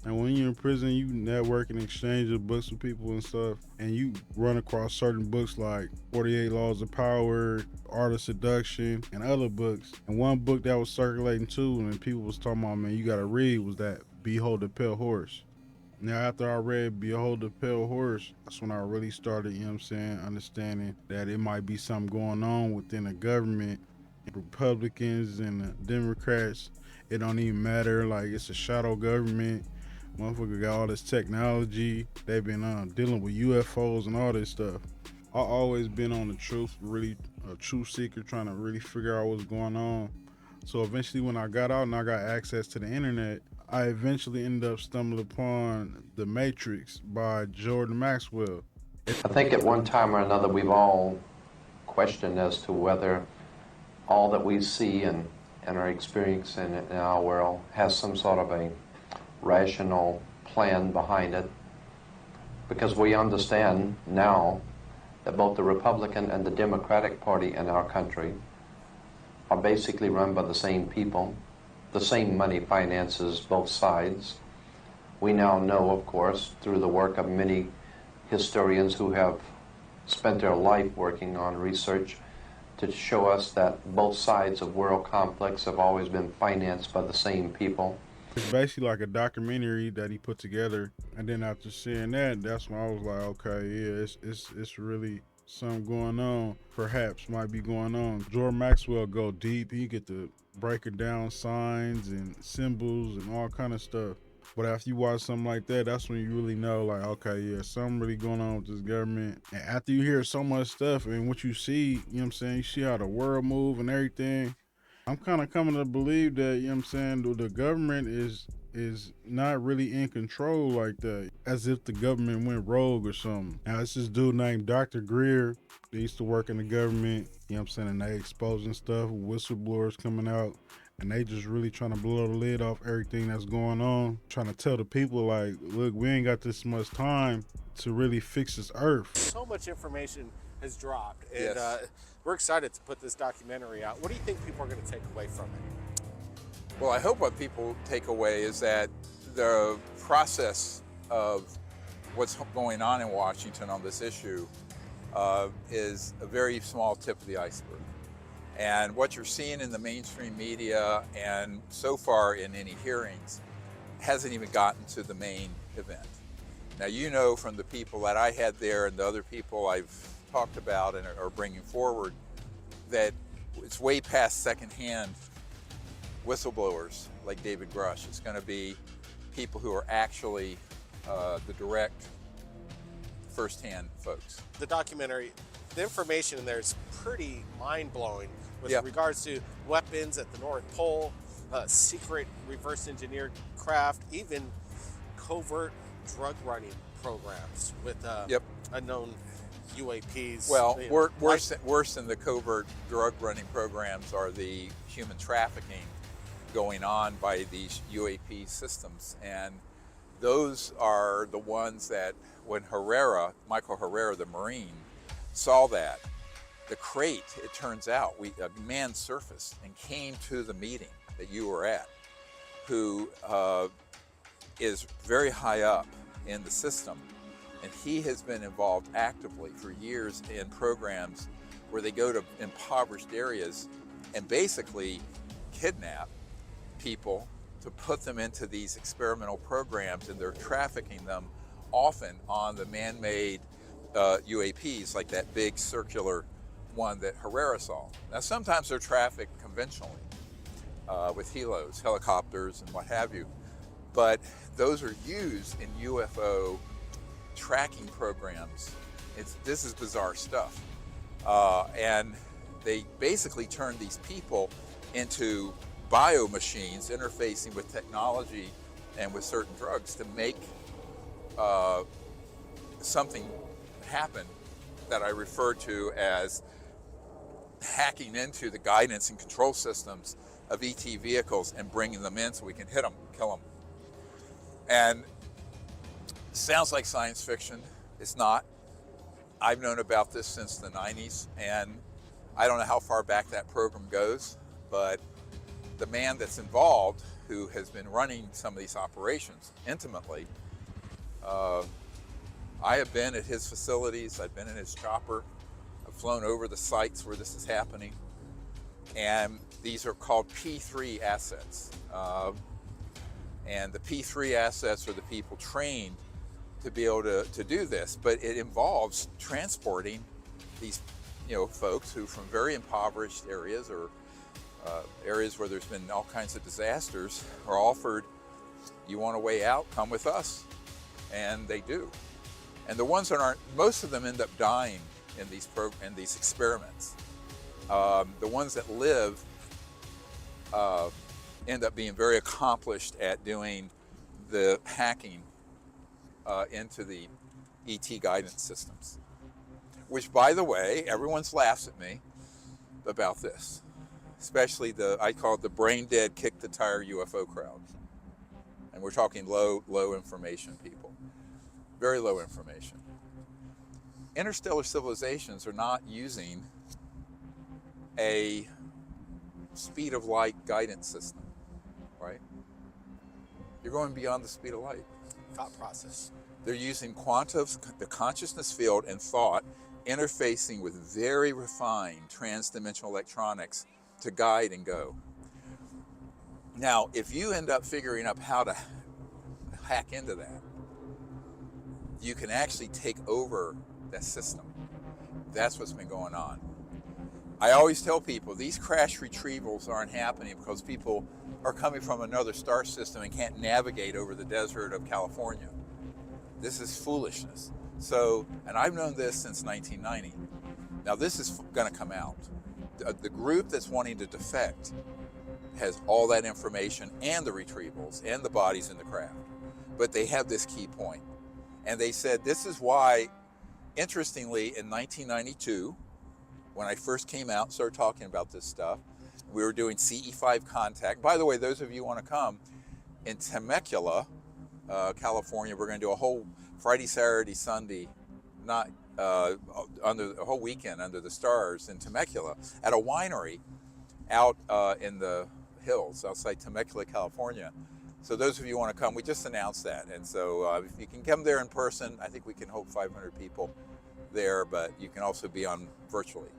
And when you're in prison, you network and exchange of books with people and stuff, and you run across certain books like 48 Laws of Power, Art of Seduction, and other books. And one book that was circulating too, and people was talking about, man, you gotta read, was that Behold the Pale Horse. Now, after I read Behold the Pale Horse, that's when I really started, you know what I'm saying, understanding that it might be something going on within the government. Republicans and the Democrats, it don't even matter. Like, it's a shadow government. Motherfucker got all this technology. They've been dealing with UFOs and all this stuff. I always been on the truth, really a truth seeker, trying to really figure out what's going on. So eventually, when I got out and I got access to the internet, I eventually ended up stumbling upon The Matrix by Jordan Maxwell. I think at one time or another we've all questioned as to whether all that we see and are experiencing in our world has some sort of a rational plan behind it, because we understand now that both the Republican and the Democratic Party in our country are basically run by the same people. The same money finances both sides. We now know, of course, through the work of many historians who have spent their life working on research to show us that both sides of world conflicts have always been financed by the same people. It's basically like a documentary that he put together, and then after seeing that, that's when I was like, okay, yeah, it's really something going on. Perhaps might be going on. Jordan Maxwell go deep. He get to breaking down signs and symbols and all kind of stuff. But after you watch something like that, that's when you really know, like, okay, yeah, something really going on with this government. And after you hear so much stuff and what you see, you know what I'm saying, you see how the world move and everything. I'm kind of coming to believe that, you know what I'm saying, the government is not really in control like that, as if the government went rogue or something. Now, it's this dude named Dr. Greer. They used to work in the government, you know what I'm saying, and they exposing stuff, whistleblowers coming out, and they just really trying to blow the lid off everything that's going on, trying to tell the people, like, look, we ain't got this much time to really fix this earth. So much information has dropped, and Yes. we're excited to put this documentary out. What do you think people are going to take away from it? Well, I hope what people take away is that the process of what's going on in Washington on this issue is a very small tip of the iceberg. And what you're seeing in the mainstream media and so far in any hearings hasn't even gotten to the main event. Now, you know from the people that I had there and the other people I've talked about and are bringing forward that it's way past secondhand whistleblowers like David Grush. It's going to be people who are actually the direct firsthand folks. The documentary, the information in there is pretty mind-blowing with regards to weapons at the North Pole, secret reverse engineered craft, even covert drug running programs with unknown UAPs. Well, worse than the covert drug running programs are the human trafficking going on by these UAP systems. And those are the ones that when Michael Herrera, the Marine, saw that, the crate, it turns out, a man surfaced and came to the meeting that you were at, who is very high up in the system. And he has been involved actively for years in programs where they go to impoverished areas and basically kidnap people to put them into these experimental programs, and they're trafficking them often on the man-made UAPs, like that big circular one that Herrera saw. Now, sometimes they're trafficked conventionally with helos, helicopters, and what have you, but those are used in UFO tracking programs. This is bizarre stuff. And they basically turn these people into bio machines interfacing with technology and with certain drugs to make something happen that I refer to as hacking into the guidance and control systems of ET vehicles and bringing them in so we can hit them, kill them. And sounds like science fiction. It's not. I've known about this since the 90s, and I don't know how far back that program goes, but the man that's involved who has been running some of these operations intimately. I have been at his facilities, I've been in his chopper, I've flown over the sites where this is happening, and these are called P3 assets. And the P3 assets are the people trained to be able to do this, but it involves transporting these folks who from very impoverished areas or areas where there's been all kinds of disasters are offered, you want a way out, come with us. And they do. And the ones that aren't, most of them end up dying in these experiments. The ones that live end up being very accomplished at doing the hacking into the ET guidance systems. Which, by the way, everyone laughs at me about this, especially I call it the brain dead, kick the tire UFO crowd. And we're talking low information people, very low information. Interstellar civilizations are not using a speed of light guidance system, right? You're going beyond the speed of light. Thought process. They're using the consciousness field and thought interfacing with very refined transdimensional electronics to guide and go. Now, if you end up figuring out how to hack into that, you can actually take over that system. That's what's been going on. I always tell people these crash retrievals aren't happening because people are coming from another star system and can't navigate over the desert of California. This is foolishness. So, and I've known this since 1990. Now this is going to come out. The group that's wanting to defect has all that information and the retrievals and the bodies in the craft. But they have this key point. And they said this is why, interestingly, in 1992, when I first came out and started talking about this stuff, we were doing CE5 contact. By the way, those of you who want to come, in Temecula, California, we're going to do a whole Friday, Saturday, Sunday, under a whole weekend under the stars in Temecula at a winery out in the hills outside Temecula, California. So those of you who want to come, we just announced that. And so if you can come there in person, I think we can hope 500 people there, but you can also be on virtually.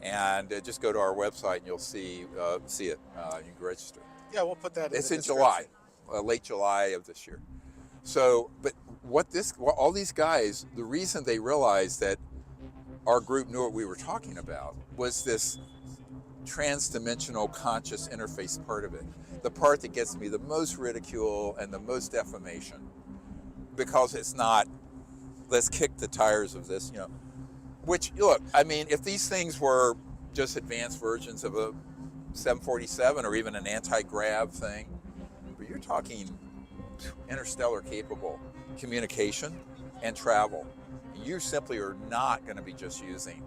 And just go to our website and you'll see it. You can register. Yeah, we'll put that in It's the in July, late July of this year. So, but all these guys, the reason they realized that our group knew what we were talking about was this trans-dimensional conscious interface part of it. The part that gets me the most ridicule and the most defamation, because it's not, let's kick the tires of this, which, look, I mean, if these things were just advanced versions of a 747 or even an anti-grav thing, but you're talking interstellar capable communication and travel. You simply are not going to be just using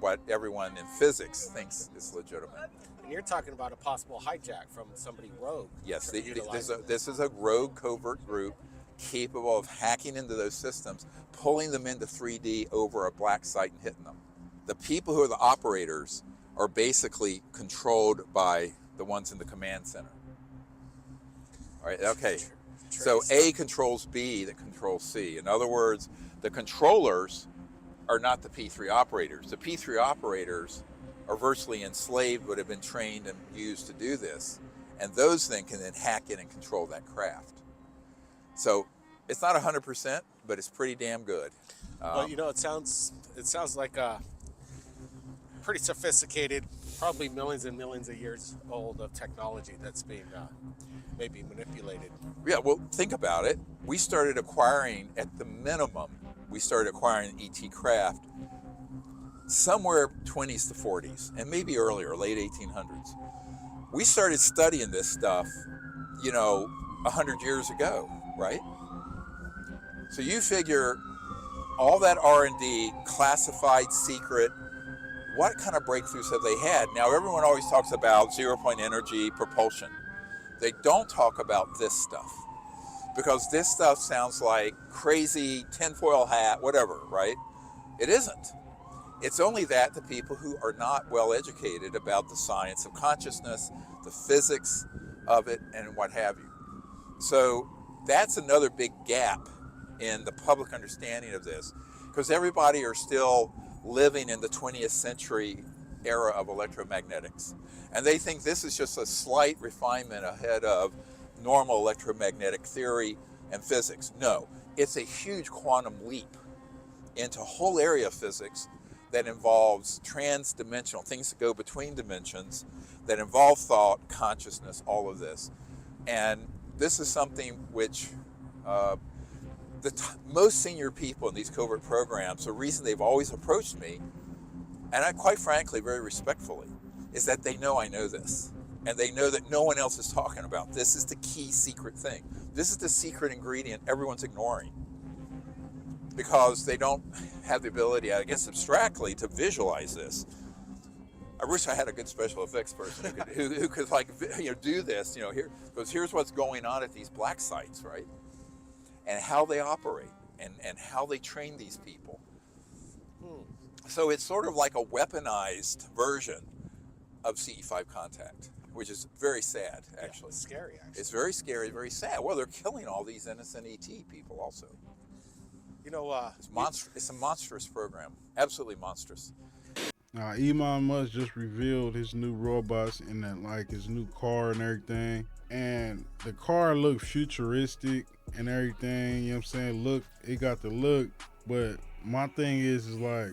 what everyone in physics thinks is legitimate. And you're talking about a possible hijack from somebody rogue. Yes, this is a rogue covert group capable of hacking into those systems, pulling them into 3D over a black site and hitting them. The people who are the operators are basically controlled by the ones in the command center. All right, okay. So A controls B that controls C. In other words, the controllers are not the P3 operators. The P3 operators are virtually enslaved, but have been trained and used to do this. And those then can then hack in and control that craft. So it's not 100%, but it's pretty damn good. Well, it sounds like a pretty sophisticated, probably millions and millions of years old of technology that's being maybe manipulated. Yeah, well, think about it. We started acquiring, at the minimum, ET craft somewhere 20s to 40s, and maybe earlier, late 1800s. We started studying this stuff, 100 years ago, right? So you figure all that R&D, classified, secret, what kind of breakthroughs have they had? Now, everyone always talks about zero-point energy, propulsion. They don't talk about this stuff, because this stuff sounds like crazy tinfoil hat, whatever, right? It isn't. It's only that to people who are not well educated about the science of consciousness, the physics of it and what have you. So that's another big gap in the public understanding of this, because everybody are still living in the 20th century era of electromagnetics. And they think this is just a slight refinement ahead of normal electromagnetic theory and physics. No, it's a huge quantum leap into a whole area of physics that involves trans-dimensional, things that go between dimensions, that involve thought, consciousness, all of this. And this is something which most senior people in these covert programs, the reason they've always approached me, and I quite frankly, very respectfully, is that they know I know this. And they know that no one else is talking about. This is the key secret thing. This is the secret ingredient everyone's ignoring, because they don't have the ability, I guess abstractly, to visualize this. I wish I had a good special effects person who could like, do this, here, because here's what's going on at these black sites, right? And how they operate and how they train these people. So it's sort of like a weaponized version of CE5 contact, which is very sad, actually. Yeah, it's scary, actually. It's very scary, very sad. Well, they're killing all these innocent ET people also. It's a monstrous program, absolutely monstrous. Elon Musk just revealed his new robots and that, like, his new car and everything. And the car looked futuristic and everything, you know what I'm saying? It got the look. But my thing is like,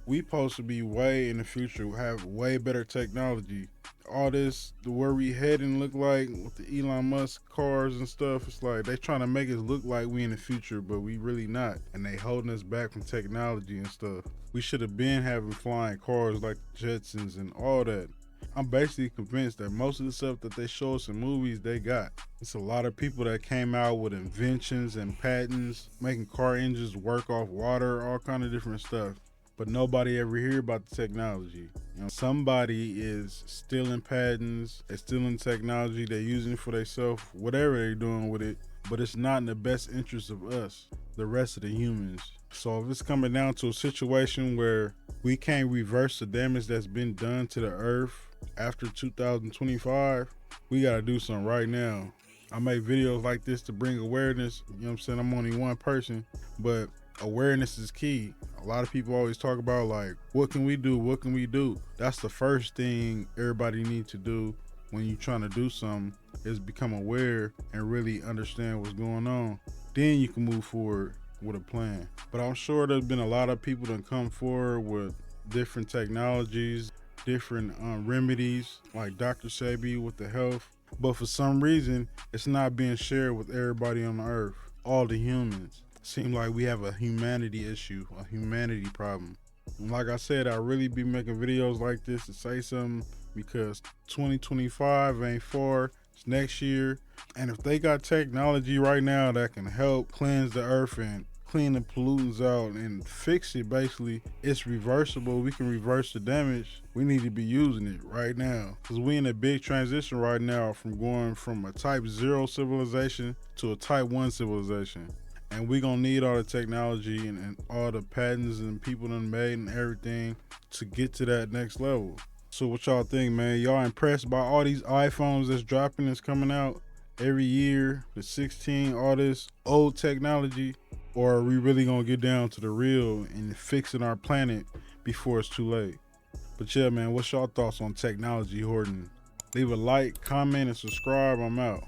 we supposed to be way in the future, have way better technology. All this, where we heading look like with the Elon Musk cars and stuff, it's like they trying to make us look like we in the future, but we really not. And they holding us back from technology and stuff. We should have been having flying cars like the Jetsons and all that. I'm basically convinced that most of the stuff that they show us in movies, they got. It's a lot of people that came out with inventions and patents, making car engines work off water, all kind of different stuff. But nobody ever hear about the technology. Somebody is stealing patents, they're stealing technology, they're using it for themselves, whatever they're doing with it, but it's not in the best interest of us, the rest of the humans. So if it's coming down to a situation where we can't reverse the damage that's been done to the earth after 2025, we gotta do something right now. I make videos like this to bring awareness, you know what I'm saying? I'm only one person, but awareness is key. A lot of people always talk about like, what can we do? What can we do? That's the first thing everybody needs to do when you're trying to do something, is become aware and really understand what's going on. Then you can move forward with a plan. But I'm sure there's been a lot of people that come forward with different technologies, different remedies, like Dr. Sebi with the health. But for some reason, it's not being shared with everybody on the earth, all the humans. Seem like we have a humanity issue, a humanity problem. And like I said, I really be making videos like this to say something, because 2025 ain't far, it's next year. And if they got technology right now that can help cleanse the earth and clean the pollutants out and fix it, basically, it's reversible. We can reverse the damage. We need to be using it right now, because we in a big transition right now from going from a type 0 civilization to a type 1 civilization. And we gonna need all the technology and all the patents and people done made and everything to get to that next level. So what y'all think, man? Y'all impressed by all these iPhones that's dropping, that's coming out every year, the 16, all this old technology? Or are we really gonna get down to the real and fixing our planet before it's too late? But yeah, man, what's y'all thoughts on technology hoarding? Leave a like, comment, and subscribe. I'm out.